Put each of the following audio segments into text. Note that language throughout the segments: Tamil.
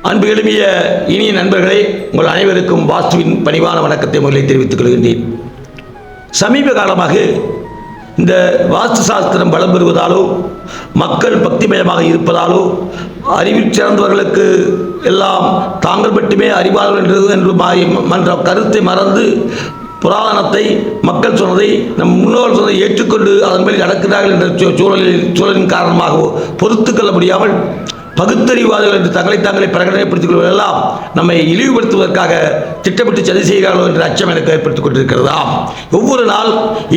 அன்பு எளிமைய இனிய நண்பர்களே, உங்கள் அனைவருக்கும் வாஸ்துவின் பணிவான வணக்கத்தை முதலில் தெரிவித்துக் கொள்கின்றேன். சமீப காலமாக இந்த வாஸ்து சாஸ்திரம் வளம் பெறுவதாலோ, மக்கள் பக்திமயமாக இருப்பதாலோ, அறிவில் சிறந்தவர்களுக்கு எல்லாம் தாங்கள் மட்டுமே அறிவார்கள் என்று மன்ற கருத்தை மறந்து புராணத்தை, மக்கள் சொன்னதை, நம் முன்னோர்கள் சொன்னதை ஏற்றுக்கொண்டு அதன் மேல் நடக்கிறார்கள் என்ற சூழலின் காரணமாகவோ பொறுத்து கொள்ள முடியாமல் பகுத்தறிவாதிகள் என்று தாங்களே பிரகடனைப்படுத்திக் கொள்வதெல்லாம் நம்மை இழிவுபடுத்துவதற்காக திட்டமிட்டு சதி செய்கிறார்களோ என்ற அச்சம் எனக்கு ஏற்படுத்திக் கொண்டிருக்கிறதா? ஒவ்வொரு நாள்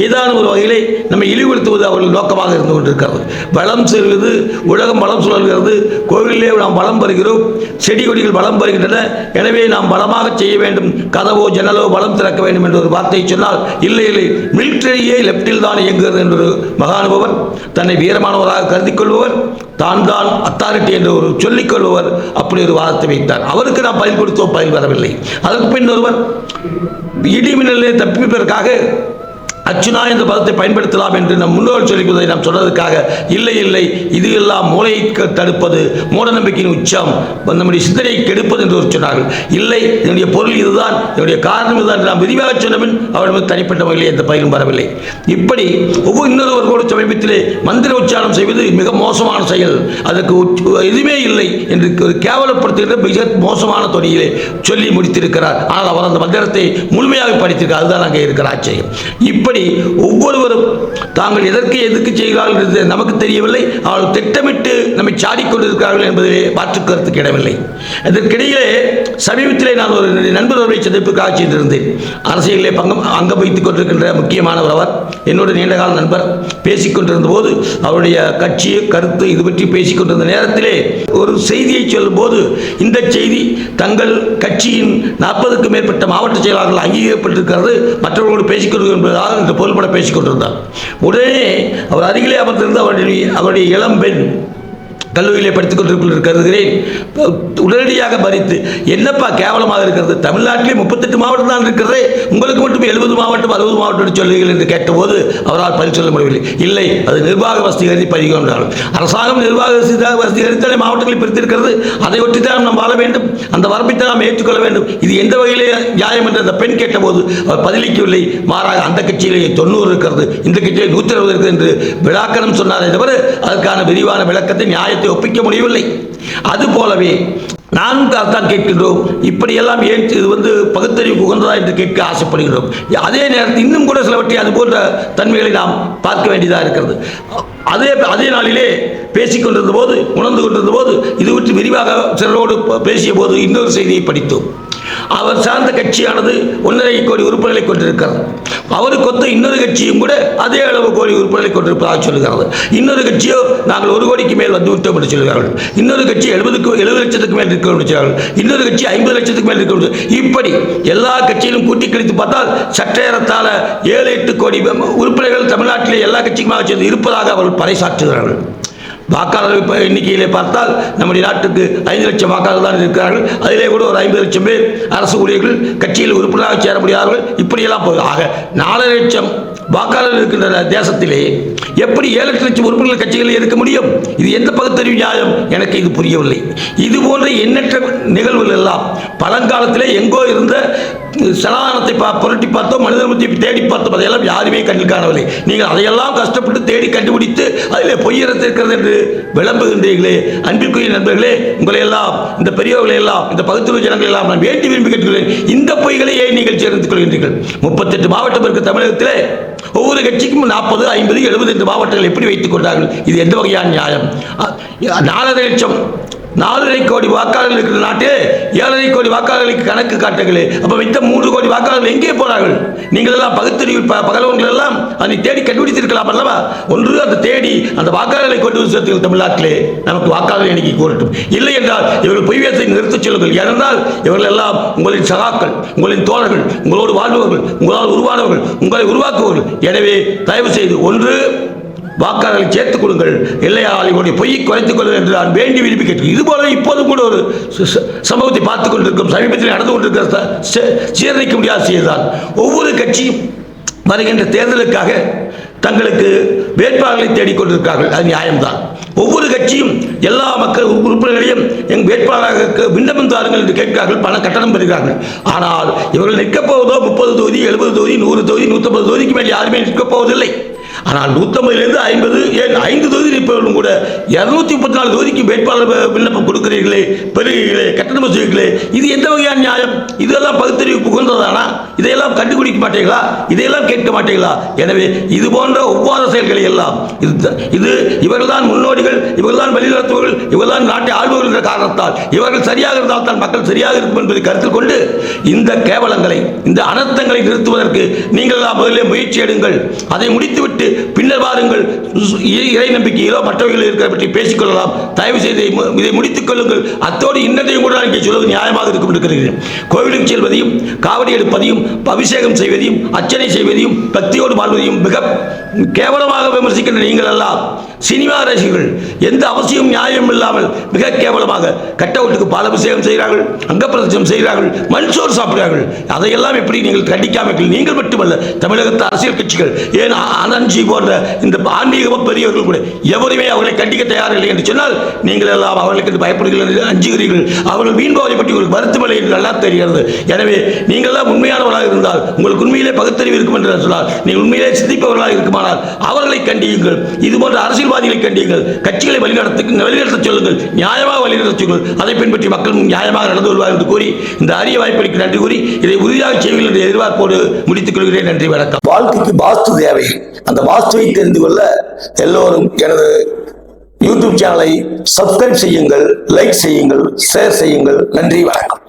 ஏதான ஒரு வகையிலே நம்மை இழிவுபடுத்துவது அவர்கள் நோக்கமாக இருந்து கொண்டிருக்கிறது. வளம் செல்வது, உலகம் வளம் சுழல்கிறது, கோவிலே நாம் வளம் பெறுகிறோம், செடி கொடிகள் வளம் பெறுகின்றன, எனவே நாம் பலமாக செய்ய வேண்டும், கதவோ ஜன்னலோ வளம் திறக்க வேண்டும் என்ற ஒரு வார்த்தையை சொன்னால், இல்லை மிலிட்டரியே லெப்டில் தான் இயங்குகிறது என்ற மகானுபவர், தன்னை வீரமானவராக கருதி கொள்பவர், தான் அத்தாரிட்டி என்று ஒரு சொல்லிக் கொள்பவர் அப்படி ஒரு வாதத்தை வைத்தார். அவருக்கு நாம் பதில் கொடுத்தோம், பதில் வரவில்லை. அதற்கு பின் ஒருவர் இடிமின்னலை தப்பிப்பதற்காக அச்சுனா என்ற பதத்தை பயன்படுத்தலாம் என்று நம் முன்னோர்கள் சொல்லிக்கொள்வதை நாம் சொன்னதற்காக, இல்லை இது எல்லாம் மூளையை தடுப்பது, மூட நம்பிக்கையின் உச்சம், நம்முடைய சிந்தனையை கெடுப்பது என்று சொன்னார்கள். இல்லை, என்னுடைய பொருள் இதுதான், என்னுடைய காரணம் இதுதான் நாம் விரிவாக சொன்னபின் அவர்கள் தனிப்பட்ட வகையில் எந்த பயிலும் வரவில்லை. இப்படி ஒவ்வொரு இன்னொருவர்களோடு சமீபத்திலே மந்திர உச்சாரணம் செய்வது மிக மோசமான செயல், அதற்கு எதுவுமே இல்லை என்று கேவலப்படுத்துகின்ற மிக மோசமான தொனியிலே சொல்லி முடித்திருக்கிறார். ஆனால் அவர் அந்த மந்திரத்தை முழுமையாக படித்திருக்கிறார். அதுதான் அங்கே இருக்கிற ஆச்சரியம். இப்படி ஒவ்வொருவரும் தாங்கள் எதற்கு செய்கிறார்கள் என்று நமக்கு தெரியவில்லை. அவர்கள் திட்டமிட்டு நம்மை சாடிக்கொண்டிருக்கிறார்கள் என்பதிலே மாற்று கருத்துக்கு இடமில்லை. இதற்கிடையிலே சமீபத்திலே நான் ஒரு நண்பர்களை சந்திப்புக்காக செய்திருந்தேன். அரசியலிலே அங்கம் வைத்துக் கொண்டிருக்கின்ற முக்கியமானவர் அவர், என்னோட நீண்டகால நண்பர். பேசிக்கொண்டிருந்த போது அவருடைய கட்சி கருத்து இது பற்றி பேசிக்கொண்டிருந்த நேரத்திலே ஒரு செய்தியை சொல்லும் போது, இந்த செய்தி தங்கள் கட்சியின் 40க்கும் மேற்பட்ட மாவட்ட செயலாளர்கள் அங்கீகரிக்கப்பட்டிருக்கிறது, மற்றவர்களோடு பேசிக்கொண்டிருக்கிறது என்பதாக இந்த பொருள்பட பேசிக் கொண்டிருந்தார். உடனே அவர் அருகிலே அமர்ந்திருந்த அவருடைய இளம்பெண், கல்லூரியிலே படித்துக் கொண்டிருப்பது கருதுகிறேன், உடனடியாக மறித்து, என்னப்பா கேவலமாக இருக்கிறது, தமிழ்நாட்டிலே 38 மாவட்டம் தான் இருக்கிறது, உங்களுக்கு மட்டும் 70 மாவட்டம் 60 மாவட்டம் சொல்லுங்கள் என்று கேட்டபோது அவரால் பதில் சொல்ல முடியவில்லை. இல்லை, அது நிர்வாக வசதி கருதி பதிகின்றார்கள். அரசாங்கம் நிர்வாக வசதி கருத்தாலே மாவட்டங்களை பிரித்திருக்கிறது, அதை ஒட்டித்தான் நாம் வாழ வேண்டும், அந்த வரம்பைத்தான் நாம் ஏற்றுக்கொள்ள வேண்டும், இது எந்த வகையிலே நியாயம் என்று அந்த பெண் கேட்டபோது அவர் பதிலளிக்கவில்லை. மாறாக அந்த கட்சியிலே 90 இருக்கிறது, இந்த கட்சியிலே 160 இருக்கிறது என்று விளக்கணம் சொன்னாரே தவிர அதற்கான விரிவான விளக்கத்தை, நியாயத்தை ஒப்பிக்க முடியவில்லை. அதுபோலவே நான் தான் கேட்கின்றோம், இப்படியெல்லாம் ஏன் இது பகுத்தறிவு உகந்ததா என்று கேட்க ஆசைப்படுகிறோம். அதே நேரத்தில் இன்னும் கூட சிலவற்றை அது போன்ற தன்மைகளை நாம் பார்க்க வேண்டியதாக இருக்கிறது. அதே நாளிலே பேசிக்கொண்டிருந்த போது, உணர்ந்து கொண்டிருந்த போது, இது பற்றி விரிவாக சிலரோடு பேசிய போது இன்னொரு செய்தியை படித்தோம். அவர் சார்ந்த கட்சியானது 1.5 கோடி உறுப்பினர்களை கொண்டிருக்கிறது. அவருக்கு ஒத்த இன்னொரு கட்சியும் கூட அதே அளவு கோடி உறுப்பினர்களை கொண்டிருப்பதாக சொல்லுகிறது. இன்னொரு கட்சியோ நாங்கள் 1 கோடிக்கு மேல் வந்துவிட்டோம் என்று சொல்கிறார்கள். இன்னொரு கட்சி 70 லட்சத்துக்கு மேல் இருக்கிறோம் என்று சொல்கிறார்கள். இன்னொரு கட்சி 50 லட்சத்துக்கு மேல் இருக்கிறோம். இப்படி எல்லா கட்சியிலும் கூட்டி கழித்து பார்த்தால் சற்றேறத்தாழ 7-8 கோடி உறுப்பினர்கள் தமிழ்நாட்டிலே எல்லா கட்சிக்குமாக சேர்ந்து இருப்பதாக அவர்கள் பறைசாற்றுகிறார்கள். வாக்காளர்கள் எண்ணிக்கையிலே பார்த்தால் நம்முடைய நாட்டுக்கு 5 லட்சம் வாக்காளர்கள் தான் இருக்கிறார்கள். அதிலே கூட ஒரு 50 லட்சம் பேர் அரசு ஊழியர்கள், கட்சியில் உறுப்பினராக சேர முடியாதவர்கள், இப்படியெல்லாம் போகுது. ஆக 4 லட்சம் வாக்காளர்கள் இருக்கின்ற தேசத்திலே எப்படி 7-8 லட்சம் உறுப்பினர்கள் கட்சிகளில் இருக்க முடியும்? இது எந்த பகுத்தறிவு நியாயம்? எனக்கு இது புரியவில்லை. இது போன்ற எண்ணற்ற நிகழ்வுகள் எல்லாம் பழங்காலத்திலே எங்கோ இருந்த சனாதனத்தை புரட்டி பார்த்தோம், மனிதர்மத்தை தேடி பார்த்தோம், அதையெல்லாம் யாருமே கண்ணில் காணவில்லை. நீங்கள் அதையெல்லாம் கஷ்டப்பட்டு தேடி கண்டுபிடித்து அதில் பொய்யரத்திருக்கிறது என்று விளம்புகின்றீர்களே. அன்பிற்குரிய நண்பர்களே, உங்களை எல்லாம், இந்த பெரியவர்களை எல்லாம், இந்த பகுத்தறிவு ஜனங்களை எல்லாம் நான் வேண்டி விரும்பி கேட்கிறேன், இந்த பொய்களை ஏன் நீங்கள் சேர்ந்து கொள்கின்றீர்கள்? 38 மாவட்டம் இருக்க தமிழகத்திலே ஒவ்வொரு கட்சிக்கும் 40, 50, 70 என்று மாவட்டங்கள் எப்படி வைத்துக் கொண்டார்கள்? இது எந்த வகையான நியாயம்? 4.5 கோடி வாக்காளர்கள் இருக்கிற நாட்டில் 7.5 கோடி வாக்காளர்களுக்கு கணக்கு காட்டுங்களே. அப்போ மித்த 3 கோடி வாக்காளர்கள் எங்கே போனார்கள்? நீங்கள் எல்லாம் பகுத்தறிவு பகலவர்கள் எல்லாம் அதை தேடி கண்டுபிடித்திருக்கலாம் அல்லவா? ஒன்று அந்த தேடி அந்த வாக்காளர்களை கொண்டு வந்து சேர்த்துங்கள். தமிழ்நாட்டிலே நமக்கு வாக்காளர் எண்ணிக்கை கூறட்டும். இல்லை என்றால் இவர்கள் பொய் பேச நிறுத்தச் சொல்லுங்கள். ஏனென்றால் இவர்கள் எல்லாம் உங்களின் சகாக்கள், உங்களின் தோழர்கள், உங்களோடு வாழ்பவர்கள், உங்களால் உருவானவர்கள், உங்களை உருவாக்குவர்கள். எனவே தயவு செய்து ஒன்று வாக்காளர்களை சேர்த்துக் கொடுங்கள், இல்லையால் இவருடைய பொய்யை குறைத்துக் கொள்ளுங்கள் என்று நான் வேண்டி விரும்பி கேட்கிறேன். இதுபோல இப்போதும் கூட ஒரு சம்பவத்தை பார்த்துக் கொண்டிருக்கும், சமீபத்தில் நடந்து கொண்டிருக்கிற சீரழிக்க முடியாத செய்திதான். ஒவ்வொரு கட்சியும் வருகின்ற தேர்தலுக்காக தங்களுக்கு வேட்பாளர்களை தேடிக்கொண்டிருக்கிறார்கள். அது நியாயம்தான். ஒவ்வொரு கட்சியும் எல்லா மக்கள் உறுப்பினர்களையும் எங்கள் வேட்பாளராக விண்ணப்பம் தாருங்கள் என்று கேட்கிறார்கள், பண கட்டணம் பெறுகிறார்கள். ஆனால் இவர்கள் நிற்கப் போவதோ 30 தொகுதி, 70 தொகுதி, 100 தொகுதி, 150 தொகுதிக்கு மேல் யாருமே நிற்கப் போவதில்லை. ஆனால் 150 50 ஏன் 5 தொகுதி நிற்பவர்களும் கூட 234 தொகுதிக்கு வேட்பாளர் விண்ணப்பம் கொடுக்கிறீர்களே, பெறுகிறீர்களே, கட்டணம் வசூலிக்கிறீர்களே, இது எந்த வகையான நியாயம்? இதெல்லாம் பகுத்தறிவு புகுந்ததானா? இதையெல்லாம் கண்டுபிடிக்க மாட்டீங்களா? இதையெல்லாம் கேட்க மாட்டீங்களா? எனவே இது போன்ற ஒவ்வாத செயல்களை எல்லாம் இது இவர்கள் தான் முன்னோடிகள், இவர்கள் தான் வழிநடத்துவர்கள், இவர்கள் தான் நாட்டை ஆள்பவர்கள் என்ற காரணத்தால் இவர்கள் சரியாக இருந்தால் தான் மக்கள் சரியாக இருக்கும் என்பதை கருத்தில் கொண்டு இந்த கேவலங்களை, இந்த அனர்த்தங்களை நிறுத்துவதற்கு நீங்கள் முதலில் முயற்சி எடுங்கள். அதை முடித்துவிட்டு பின்னர் வாருங்கள், இறை நம்பிக்கையிலோ மற்றவர்கள் இருக்கிற பற்றி பேசிக்கொள்ளலாம். தயவு செய்து இதை முடித்துக் கொள்ளுங்கள். அத்தோடு இன்னதையும் கூட நான் சொல்வது நியாயமாக இருக்கும் இருக்கிறேன். கோவிலுக்கு செல்வதையும், காவடி எடுப்பதையும், அபிஷேகம் செய்வதையும், அர்ச்சனை செய்வதையும், பக்தியோடு வாழ்வதையும் மிக கேவலமாக விமர்சிக்கின்ற நீங்கள் எல்லாம் சினிமா ரசிகர்கள் எந்த அவசியம் நியாயம் இல்லாமல் மிக கேவலமாக கட் அவுட்டுக்கு பாலாபிஷேகம் செய்கிறார்கள், அங்கப்பிரதட்சணம் செய்கிறார்கள், மண்சோறு சாப்பிடுகிறார்கள். அதையெல்லாம் எப்படி நீங்கள் கண்டிக்காமல்? நீங்கள் மட்டுமல்ல, தமிழகத்து அரசியல் கட்சிகள், ஏன் ஆனந்த்ஜி போன்ற இந்த ஆன்மீக பெரியவர்கள் கூட எவருமே அவர்களை கண்டிக்க தயாரில்லை என்று சொன்னால் நீங்கள் எல்லாம் அவர்களுக்கு பயப்படுகிறீர்கள், அஞ்சுகிறீர்கள். அவர்கள் வீண்போதை பற்றி உங்களுக்கு வருத்தமில்லை என்று நல்லா தெரிகிறது. எனவே நீங்கள் எல்லாம் உண்மையானவர்களாக இருந்தால், உங்களுக்கு உண்மையிலே பகுத்தறிவு இருக்கும் என்று சொன்னால், நீங்கள் உண்மையிலே சிந்திப்பவர்களாக இருக்குமானால் அவர்களை கண்டியுங்கள். இது போன்ற அரசியல்வாதிகளை கண்டியுங்கள். கட்சிகளை வழிநடத்த சொல்லுங்கள், நியாயமாக வழிநடத்த சொல்லுங்கள். அதை பின்பற்றி மக்கள் நியாயமாக நடந்து கொள்வார் என்று கூறி இந்த அரிய வாய்ப்புக்கு நன்றி கூறி இதை உறுதியாக செய்வீர்கள் என்ற எதிர்பார்ப்போடு முடித்துக் கொள்கிறேன். நன்றி, வணக்கம். வாழ்க்கைக்கு வாஸ்து தேவை. அந்த வாஸ்துவை தெரிந்து கொள்ள எல்லோரும் எனது யூடியூப் சேனலை சப்ஸ்கிரைப் செய்யுங்கள், லைக் செய்யுங்கள், ஷேர் செய்யுங்கள். நன்றி, வணக்கம்.